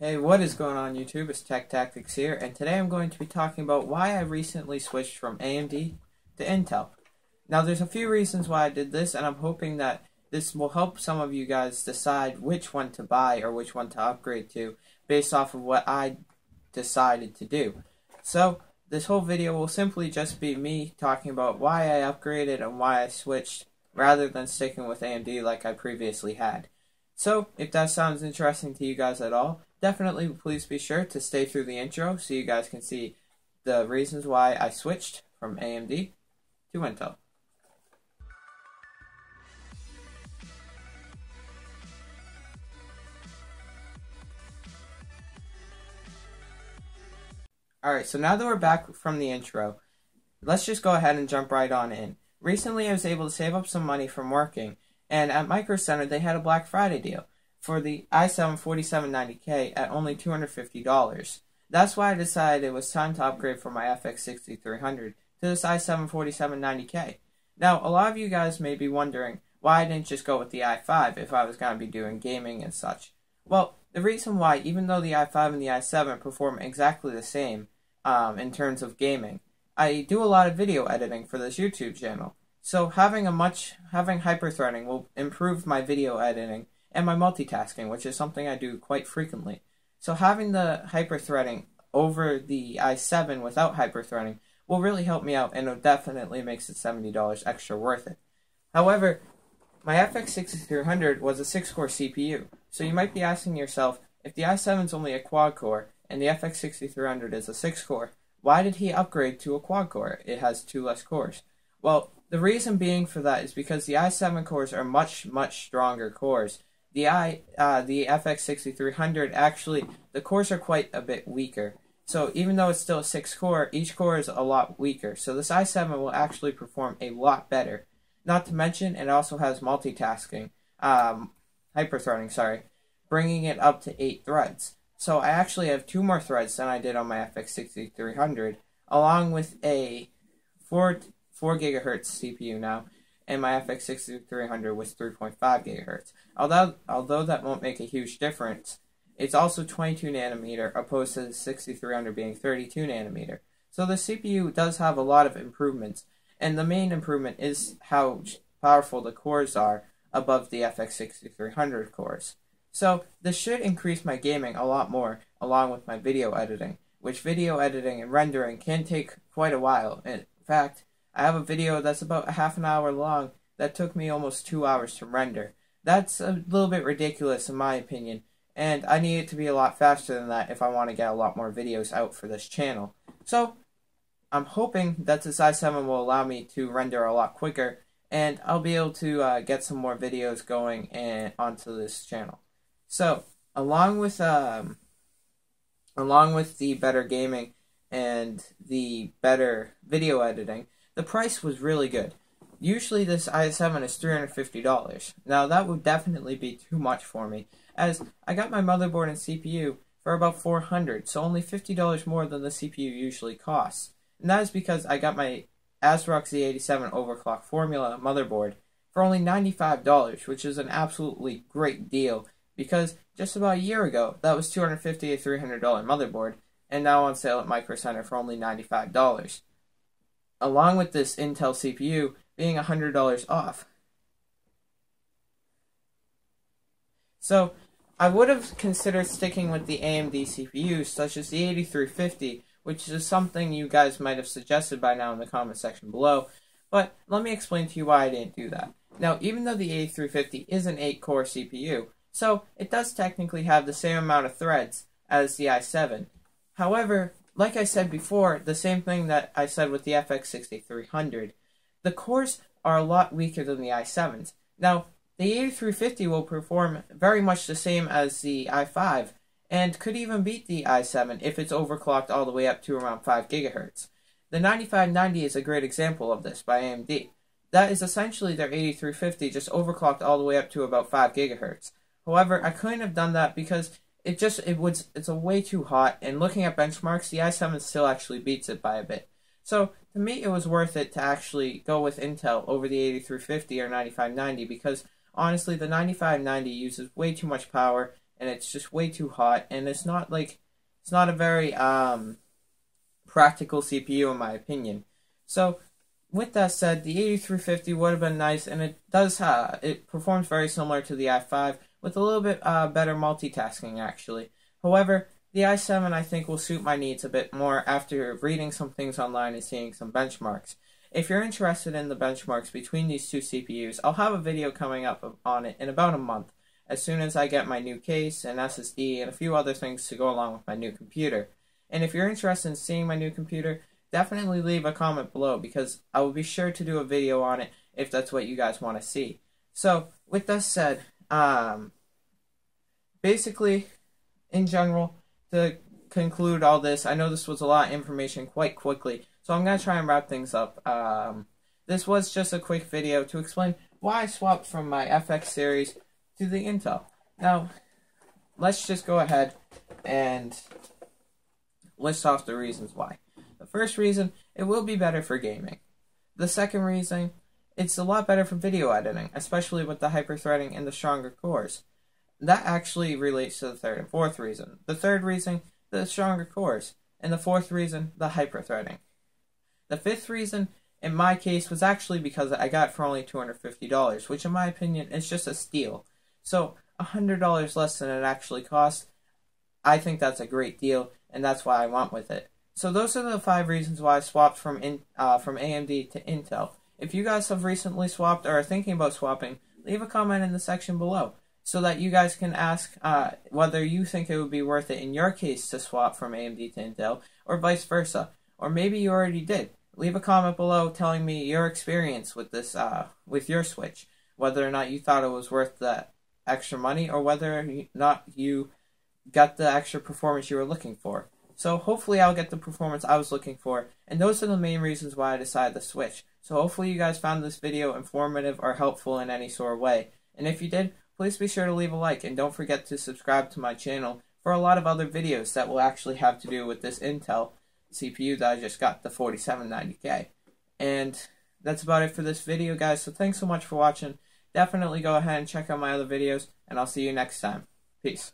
Hey, what is going on YouTube? It's TechTactics here, and today I'm going to be talking about why I recently switched from AMD to Intel. Now, there's a few reasons why I did this, and I'm hoping that this will help some of you guys decide which one to buy or which one to upgrade to based off of what I decided to do. So, this whole video will simply just be me talking about why I upgraded and why I switched rather than sticking with AMD like I previously had. So, if that sounds interesting to you guys at all, definitely please be sure to stay through the intro so you guys can see the reasons why I switched from AMD to Intel. Alright, so now that we're back from the intro, let's just go ahead and jump right on in. Recently I was able to save up some money from working, and at Micro Center they had a Black Friday deal for the i7 4790K at only $250. That's why I decided it was time to upgrade from my FX 6300 to this i7 4790K. Now, a lot of you guys may be wondering why I didn't just go with the i5 if I was going to be doing gaming and such. Well, the reason why, even though the i5 and the i7 perform exactly the same in terms of gaming, I do a lot of video editing for this YouTube channel. So having hyper-threading will improve my video editing and my multitasking, which is something I do quite frequently. So having the hyper-threading over the i7 without hyper-threading will really help me out, and it definitely makes the $70 extra worth it. However, my FX 6300 was a 6-core CPU, so you might be asking yourself, if the i7 is only a quad-core and the FX 6300 is a 6-core, why did he upgrade to a quad-core? It has 2 less cores. Well, the reason being for that is because the i7 cores are much stronger cores. The FX 6300, actually, the cores are quite a bit weaker. So even though it's still a 6-core, each core is a lot weaker. So this i7 will actually perform a lot better. Not to mention, it also has multitasking, hyper-threading, bringing it up to 8 threads. So I actually have 2 more threads than I did on my FX 6300, along with a 4 GHz CPU now, and my FX 6300 was 3.5 GHz. Although that won't make a huge difference, it's also 22 nanometer opposed to the 6300 being 32 nanometer. So the CPU does have a lot of improvements, and the main improvement is how powerful the cores are above the FX 6300 cores. So this should increase my gaming a lot more, along with my video editing, which video editing and rendering can take quite a while. In fact, I have a video that's about a half an hour long that took me almost 2 hours to render. That's a little bit ridiculous in my opinion, and I need it to be a lot faster than that if I want to get a lot more videos out for this channel. So, I'm hoping that this i7 will allow me to render a lot quicker, and I'll be able to get some more videos going onto this channel. So, along with the better gaming and the better video editing, the price was really good. Usually this i7 is $350. Now that would definitely be too much for me, as I got my motherboard and CPU for about $400, so only $50 more than the CPU usually costs. And that is because I got my ASRock Z87 overclock formula motherboard for only $95, which is an absolutely great deal, because just about a year ago that was $250 to $300 motherboard, and now on sale at Micro Center for only $95. Along with this Intel CPU being $100 off. So, I would have considered sticking with the AMD CPUs, such as the 8350, which is something you guys might have suggested by now in the comment section below, but let me explain to you why I didn't do that. Now, even though the 8350 is an 8-core CPU, so it does technically have the same amount of threads as the i7. However, like I said before, the same thing that I said with the FX 6300, the cores are a lot weaker than the i7s. Now, the 8350 will perform very much the same as the i5, and could even beat the i7 if it's overclocked all the way up to around 5 GHz. The 9590 is a great example of this by AMD. That is essentially their 8350 just overclocked all the way up to about 5 GHz. However, I couldn't have done that because it's a way too hot, and looking at benchmarks, the i7 still actually beats it by a bit. So, to me, it was worth it to actually go with Intel over the 8350 or 9590 because, honestly, the 9590 uses way too much power and it's just way too hot, and it's not a very practical CPU in my opinion. So with that said, the 8350 would have been nice, and it performs very similar to the i5 with a little bit better multitasking actually. However, the i7 I think will suit my needs a bit more after reading some things online and seeing some benchmarks. If you're interested in the benchmarks between these two CPUs, I'll have a video coming up on it in about a month, as soon as I get my new case and SSD and a few other things to go along with my new computer. And if you're interested in seeing my new computer, definitely leave a comment below, because I will be sure to do a video on it if that's what you guys want to see. So, with that said, basically, in general, to conclude all this, I know this was a lot of information quite quickly, so I'm going to try and wrap things up. This was just a quick video to explain why I swapped from my FX series to the Intel. Now, let's just go ahead and list off the reasons why. The first reason, it will be better for gaming. The second reason, it's a lot better for video editing, especially with the hyper-threading and the stronger cores. That actually relates to the third and fourth reason. The third reason, the stronger cores. And the fourth reason, the hyper-threading. The fifth reason, in my case, was actually because I got it for only $250, which in my opinion is just a steal. So, $100 less than it actually costs. I think that's a great deal, and that's why I went with it. So those are the 5 reasons why I swapped from AMD to Intel. If you guys have recently swapped or are thinking about swapping, leave a comment in the section below, so that you guys can ask whether you think it would be worth it in your case to swap from AMD to Intel, or vice versa. Or maybe you already did. Leave a comment below telling me your experience with this, with your switch, whether or not you thought it was worth the extra money, or whether or not you got the extra performance you were looking for. So hopefully I'll get the performance I was looking for, and those are the main reasons why I decided to switch. So hopefully you guys found this video informative or helpful in any sort of way. And if you did, please be sure to leave a like, and don't forget to subscribe to my channel for a lot of other videos that will actually have to do with this Intel CPU that I just got, the 4790K. And that's about it for this video, guys, so thanks so much for watching. Definitely go ahead and check out my other videos, and I'll see you next time. Peace.